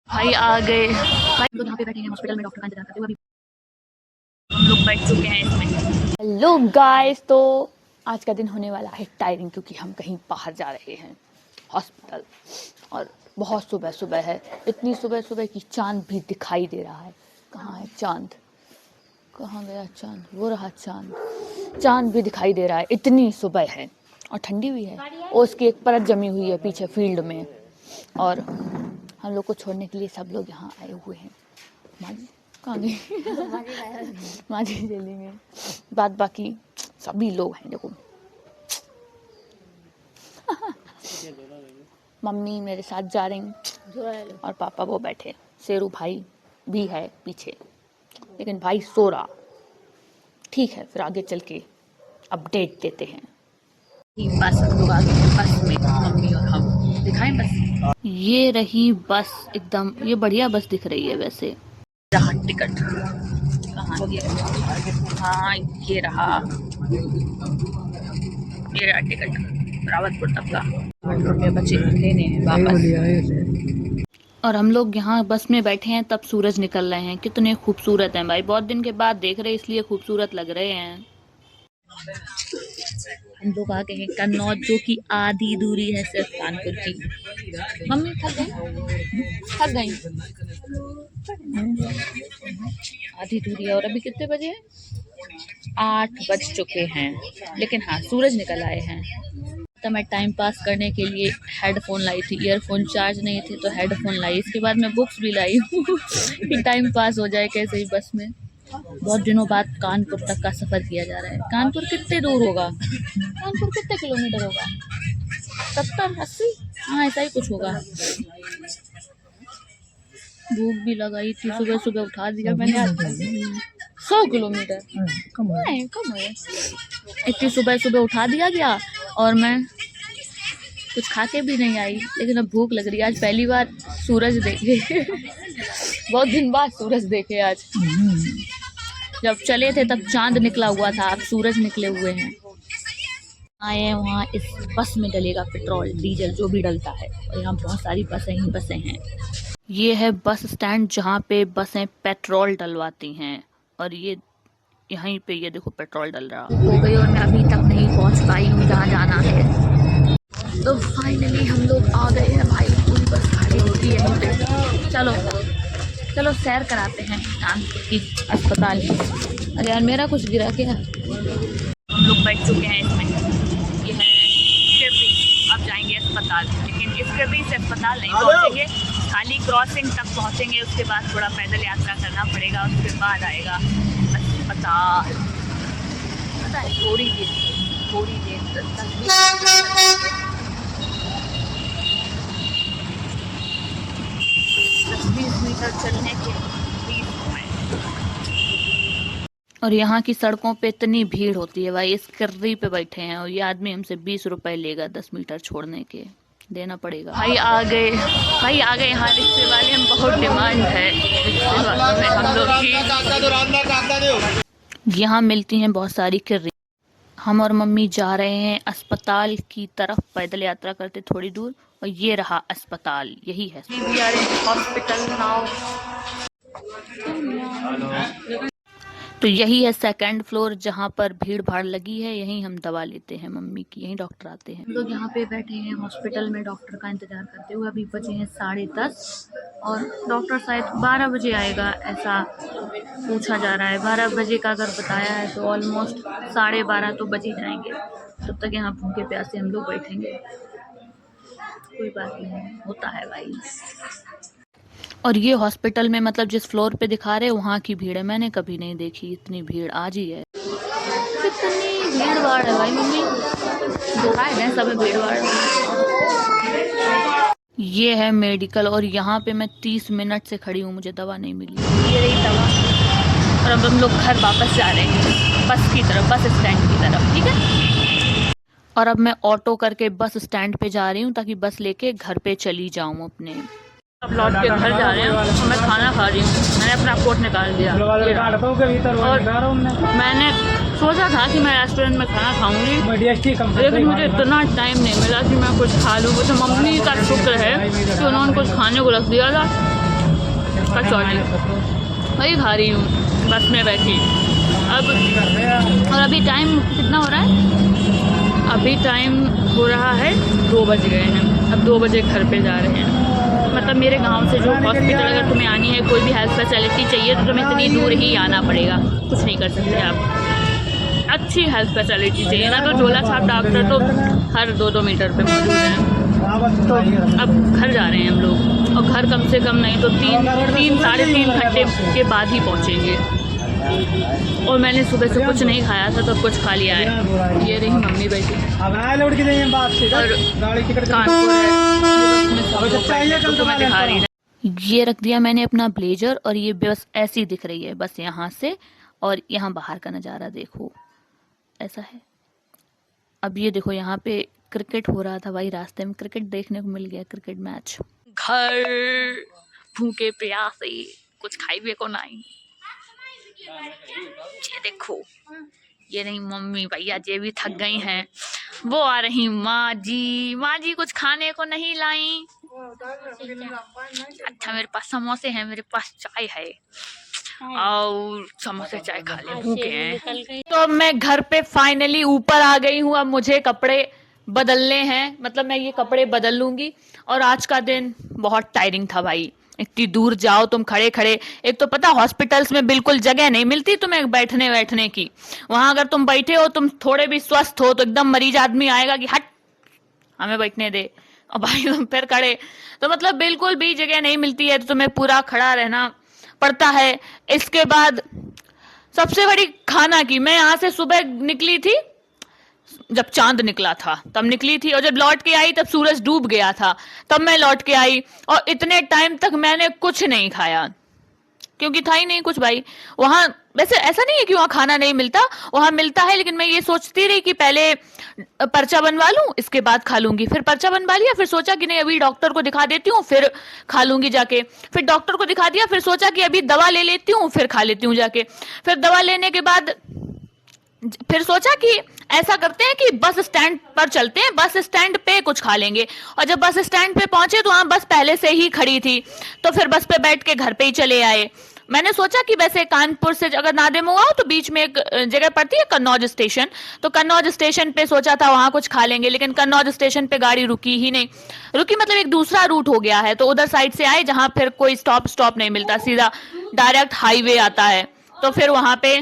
भाई आ गए भाई। हम लोग यहाँ पे बैठे हैं हॉस्पिटल में, डॉक्टर का इंतजार करते हुए। अभी हम लोग बैठ चुके हैं इसमें। हेलो गाइस, तो आज का दिन होने वाला है टायरिंग, क्योंकि हम कहीं बाहर जा रहे हैं हॉस्पिटल, और बहुत सुबह सुबह है। इतनी सुबह सुबह की चांद भी दिखाई दे रहा है। कहाँ है चांद? कहाँ गया चांद? वो रहा चांद। चांद भी दिखाई दे रहा है, इतनी सुबह है और ठंडी भी है। और उसकी एक परत जमी हुई है पीछे फील्ड में, और हम लोग को छोड़ने के लिए सब लोग यहाँ आए हुए हैं। माजी कहाँ गई? माजी चलेंगे, बात बाकी सभी लोग हैं। देखो मम्मी मेरे साथ जा रही और पापा वो बैठे। शेरू भाई भी है पीछे, लेकिन भाई सो रहा। ठीक है, फिर आगे चल के अपडेट देते हैं। बस हम लोग आ गए बस में, मम्मी और हम। दिखाएं बस, ये रही बस एकदम। ये बढ़िया बस दिख रही है वैसे। रहा टिकट, कहाँ ये? हाँ ये रहा टिकट, रावतपुर तक का। 8 रुपये बचे लेने हैं वापस। और हम लोग यहाँ बस में बैठे हैं, तब सूरज निकल रहे हैं। कितने खूबसूरत हैं भाई, बहुत दिन के बाद देख रहे हैं इसलिए खूबसूरत लग रहे हैं। हम लोग आ गए हैं कन्नौज, जो कि आधी दूरी है सिर्फ कानपुर की। मम्मी थक गई आधी दूरी है। और अभी कितने बजे हैं? 8 बज चुके हैं, लेकिन हाँ सूरज निकल आए हैं। तो मैं टाइम पास करने के लिए हेडफोन लाई थी, ईयरफोन चार्ज नहीं थे तो हेडफोन लाई। इसके बाद मैं बुक्स भी लाई हूँ कि टाइम पास हो जाए कैसे ही बस में। बहुत दिनों बाद कानपुर तक का सफ़र किया जा रहा है। कानपुर कितने दूर होगा? कानपुर कितने किलोमीटर होगा? 70-80? हाँ ऐसा ही कुछ होगा। भूख भी लगाई थी, सुबह सुबह उठा दिया मैंने। 100 किलोमीटर कम है। इतनी सुबह सुबह उठा दिया गया और मैं कुछ खा के भी नहीं आई, लेकिन अब भूख लग रही है। आज पहली बार सूरज देखे बहुत दिन बाद सूरज देखे आज। जब चले थे तब चांद निकला हुआ था, अब सूरज निकले हुए हैं। आए वहाँ इस बस में डलेगा पेट्रोल डीजल जो भी डलता है, और यहाँ बहुत सारी बसें हैं। ये है बस स्टैंड जहाँ पे बसें पेट्रोल डलवाती हैं, और ये यहीं पे ये देखो पेट्रोल डल रहा हो गई। और मैं अभी तक नहीं पहुँच पाई हूँ जहाँ जाना है। तो फाइनली हम लोग आ गए हैं भाई। पूरी बस खड़ी होती है यहीं पे। चलो सैर कराते हैं कानपुर की अस्पताल की। अरे यार मेरा कुछ गिरा क्या? हम लोग बैठ चुके हैं इसमें। ये है स्क्रेबी, अब जाएंगे अस्पताल। लेकिन स्क्रेबी से अस्पताल नहीं पहुँचेंगे, खाली क्रॉसिंग तक पहुँचेंगे। उसके बाद थोड़ा पैदल यात्रा करना पड़ेगा, उसके बाद आएगा अस्पताल। पता है थोड़ी देर 20 मीटर चलने के 20 मिनट। और यहाँ की सड़कों पे इतनी भीड़ होती है भाई। इस कर्री पे बैठे हैं और ये आदमी हमसे 20 रुपए लेगा 10 मीटर छोड़ने के। देना पड़ेगा। भाई आ गए यहाँ रिक्शे वाले। हम बहुत डिमांड है रिक्शे वालों में हम लोग की। यहाँ मिलती हैं बहुत सारी कर्री। हम और मम्मी जा रहे हैं अस्पताल की तरफ, पैदल यात्रा करते थोड़ी दूर। और ये रहा अस्पताल, यही है हॉस्पिटल नाउ। तो यही है सेकंड फ्लोर जहाँ पर भीड़ भाड़ लगी है। यहीं हम दवा लेते हैं मम्मी की, यहीं डॉक्टर आते हैं। हम लोग यहाँ पे बैठे हैं हॉस्पिटल में डॉक्टर का इंतजार करते हुए। अभी बजे हैं 10:30 और डॉक्टर शायद 12 बजे आएगा, ऐसा पूछा जा रहा है। 12 बजे का अगर बताया है तो ऑलमोस्ट 12:30 तो बज ही जाएंगे। तब तक यहाँ भूखे प्यासे हम लोग बैठेंगे। कोई बात नहीं, होता है भाई। और ये हॉस्पिटल में मतलब जिस फ्लोर पे दिखा रहे वहाँ की भीड़ है, मैंने कभी नहीं देखी इतनी भीड़। आज ही है, कितनी भीड़ भाड़ है भाई। मम्मी दिखाए हैं सब भीड़ भाड़। ये है मेडिकल, और यहाँ पे मैं 30 मिनट से खड़ी हूँ, मुझे दवा नहीं मिली। ये रही दवा। और अब हम लोग घर वापस जा रहे हैं बस की तरफ, बस स्टैंड की तरफ। ठीक है, और अब मैं ऑटो करके बस स्टैंड पे जा रही हूँ ताकि बस लेके घर पे चली जाऊँ अपने। अब लौट के घर जा रहे हैं और मैं खाना खा रही हूँ। मैंने अपना कोट निकाल दिया और मैंने सोचा था कि मैं रेस्टोरेंट में खाना खाऊंगी, लेकिन मुझे इतना टाइम नहीं मिला कि मैं कुछ खा लूँ। तो मम्मी का शुक्र है कि उन्होंने कुछ खाने को रख दिया था कचौड़ी वही खा रही हूँ बस में बैठी। अब और अभी टाइम कितना हो रहा है? अभी टाइम हो रहा है 2 बज गए हैं। अब 2 बजे घर पे जा रहे हैं। मतलब मेरे गांव से जो हॉस्पिटल अगर तुम्हें आनी है, कोई भी हेल्थ फैसिलिटी चाहिए तो तुम्हें इतनी दूर ही आना पड़ेगा, कुछ नहीं कर सकते आप। अच्छी हेल्थ फैसिलिटी चाहिए ना, तो झोला छाप डॉक्टर तो हर 2-2 मीटर पे मौजूद हैं। तो अब घर जा रहे हैं हम लोग, और घर कम से कम नहीं तो 3-3.5 घंटे के बाद ही पहुँचेंगे। और मैंने सुबह से कुछ नहीं खाया था, तो कुछ खा लिया है। ये रही मम्मी बैठी और कानपुर है, ये रख दिया मैंने अपना ब्लेजर, और ये बस ऐसी दिख रही है बस यहाँ से, और यहाँ बाहर का नज़ारा देखो ऐसा है। अब ये देखो यहाँ पे क्रिकेट हो रहा था भाई, रास्ते में क्रिकेट देखने को मिल गया, क्रिकेट मैच। घर भूखे प्यासे कुछ खाई को नहीं। ये देखो, ये नहीं मम्मी भैया जी भी थक गई हैं, वो आ रही माँ जी कुछ खाने को नहीं लाई। अच्छा मेरे पास समोसे हैं, मेरे पास चाय है, और समोसे चाय खा ले, भूखे हैं। तो मैं घर पे फाइनली ऊपर आ गई हूँ। अब मुझे कपड़े बदलने हैं, मतलब मैं ये कपड़े बदल लूंगी। और आज का दिन बहुत टायरिंग था भाई, इतनी दूर जाओ तुम खड़े खड़े। एक तो पता हॉस्पिटल्स में बिल्कुल जगह नहीं मिलती तुम्हें बैठने की। वहां अगर तुम बैठे हो, तुम थोड़े भी स्वस्थ हो, तो एकदम मरीज आदमी आएगा कि हट हमें बैठने दे, और भाई तुम फिर खड़े, तो मतलब बिल्कुल भी जगह नहीं मिलती है, तो तुम्हें पूरा खड़ा रहना पड़ता है। इसके बाद सबसे बड़ी खाना की, मैं यहाँ से सुबह निकली थी जब चांद निकला था तब निकली थी, और जब लौट के आई तब सूरज डूब गया था, तब मैं लौट के आई। और इतने टाइम तक मैंने कुछ नहीं खाया, क्योंकि था ही नहीं कुछ भाई वहां। वैसे ऐसा नहीं है कि वहां खाना नहीं मिलता, वहां मिलता है, लेकिन मैं ये सोचती रही कि पहले पर्चा बनवा लूं, इसके बाद खा लूंगी। फिर पर्चा बनवा लिया, फिर सोचा कि नहीं अभी डॉक्टर को दिखा देती हूँ, फिर खा लूंगी जाके। फिर डॉक्टर को दिखा दिया, फिर सोचा कि अभी दवा ले लेती हूँ, फिर खा लेती हूँ जाके। फिर दवा लेने के बाद फिर सोचा कि ऐसा करते हैं कि बस स्टैंड पर चलते हैं, बस स्टैंड पे कुछ खा लेंगे। और जब बस स्टैंड पे पहुंचे तो वहां बस पहले से ही खड़ी थी, तो फिर बस पे बैठ के घर पे ही चले आए। मैंने सोचा कि वैसे कानपुर से अगर नादिम हुआ तो बीच में एक जगह पड़ती है कन्नौज स्टेशन, तो कन्नौज स्टेशन पे सोचा था वहां कुछ खा लेंगे, लेकिन कन्नौज स्टेशन पे गाड़ी रुकी ही नहीं। रुकी मतलब एक दूसरा रूट हो गया है, तो उधर साइड से आए जहां फिर कोई स्टॉप नहीं मिलता, सीधा डायरेक्ट हाईवे आता है। तो फिर वहां पे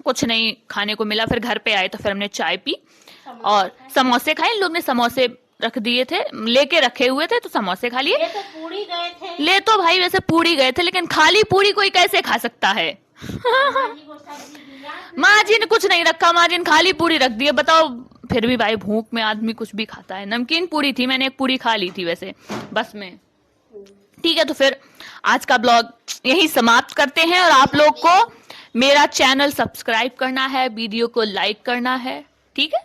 कुछ नहीं खाने को मिला। फिर घर पे आए तो फिर हमने चाय पी और समोसे खाए। लोग ने समोसे रख दिए थे, लेके रखे हुए थे, तो समोसे खा लिए। तो पूरी गए थे, ले तो भाई वैसे पूरी गए थे, लेकिन खाली पूरी कोई कैसे खा सकता है? माँ जी ने कुछ नहीं रखा, माँ जी ने खाली पूरी रख दी है, बताओ। फिर भी भाई भूख में आदमी कुछ भी खाता है। नमकीन पूरी थी, मैंने एक पूरी खा ली थी वैसे बस में। ठीक है, तो फिर आज का ब्लॉग यही समाप्त करते हैं, और आप लोग को मेरा चैनल सब्सक्राइब करना है, वीडियो को लाइक करना है। ठीक है,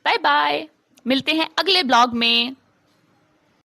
बाय बाय, मिलते हैं अगले ब्लॉग में।